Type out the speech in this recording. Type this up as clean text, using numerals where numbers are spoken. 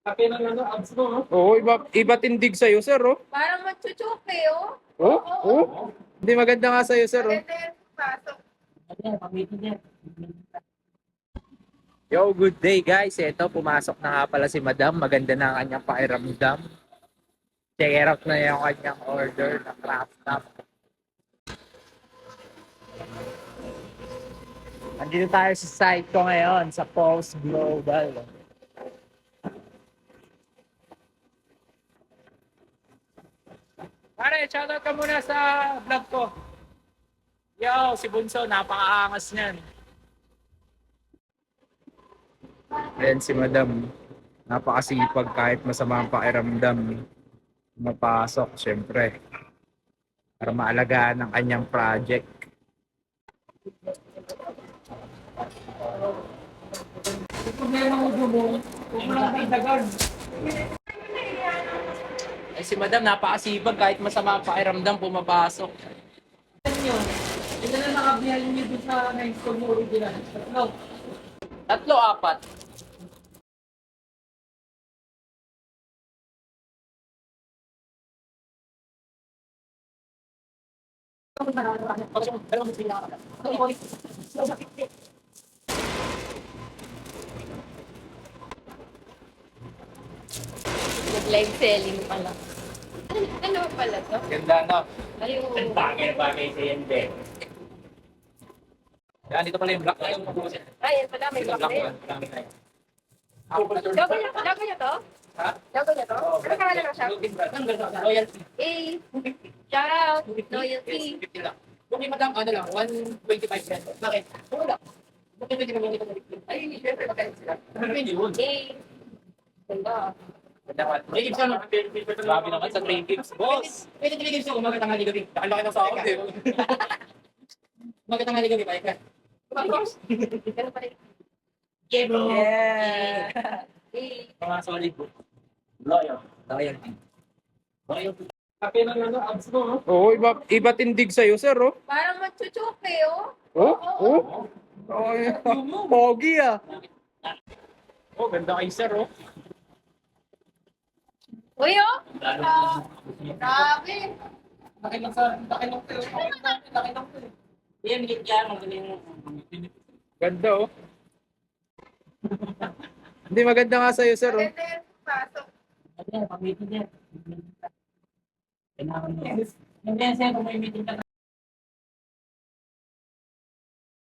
Laki ng ano, abs mo, no? Oo, iba tindig sa'yo, sir, oh. Parang magchuchuke, oh. Oh, oh. Hindi maganda nga sa'yo, sir, oh. Maganda yan sa pasok. Yo, good day, guys. Ito, pumasok na nga pala si Madam. Maganda na ang kanyang pakiramdam. Check it out na yung kanyang order na craft top. Andito tayo sa site ko ngayon, sa Pulse Global. Pare, shoutout ka muna sa vlog ko. Yo, si Bunso, napakaangas niyan. Ayan si Madam. Napakasipag kahit masama ang pakiramdam. Mapasok, syempre. Para maalagaan ang kanyang project. Yung problema mo mo, kung wala kang dagan. Eh si Madam, napakasipag kahit masama ang pakiramdam, pumapasok. Yan yun. Ito na nakabihan niyo dun sa na-install mo original. No. 3, 4. Nag-live selling pala. Ano pala to? Ganda, no? Ayun. Bagay sa yan, din. Yan, dito pala yung black na yung Ay, yan pala, may block na yun. Logo niya to? Ha? Logo niya to? Ano pangalan ng shop? Loyalty. Eh, shout out, loyalty. 50 lang. Kung may madam, ano lang, 125 pesos. Bakit? Wala. Bakit pwede naman ito? Ay, syempre, magkano sila? Pwede yun. Eh, ganda. May gives ano? Grabe naman sa 3 gigs, boss. Pwede gives ako, umaga tanghali gabi. Nakalaki ng sahod eh. Umaga tanghali gabi, bayad ka. Ganun pa rin. Yeah, bro. Yeah. Eh, Mga solid bro. Loyal. Loyalty. Loyalty. Laki ng ano, abs mo, no? Oo, iba tindig sa'yo, sir, oh. parang magchuchuke, oh. Oh, oh. Pogi, ah. Oh, ganda kay sir, oh. Uy, oh. Grabe. Laki lang sa, laki lang to. Laki lang to. Yan, higit yan. Magaling mo. Ganda, oh. Hindi maganda nga sa'yo, sir, oh. Maganda yan sa pasok. Ano yan, pag-meeting yan. Kailangan mo. Hindi yan, sir, kung may meeting ka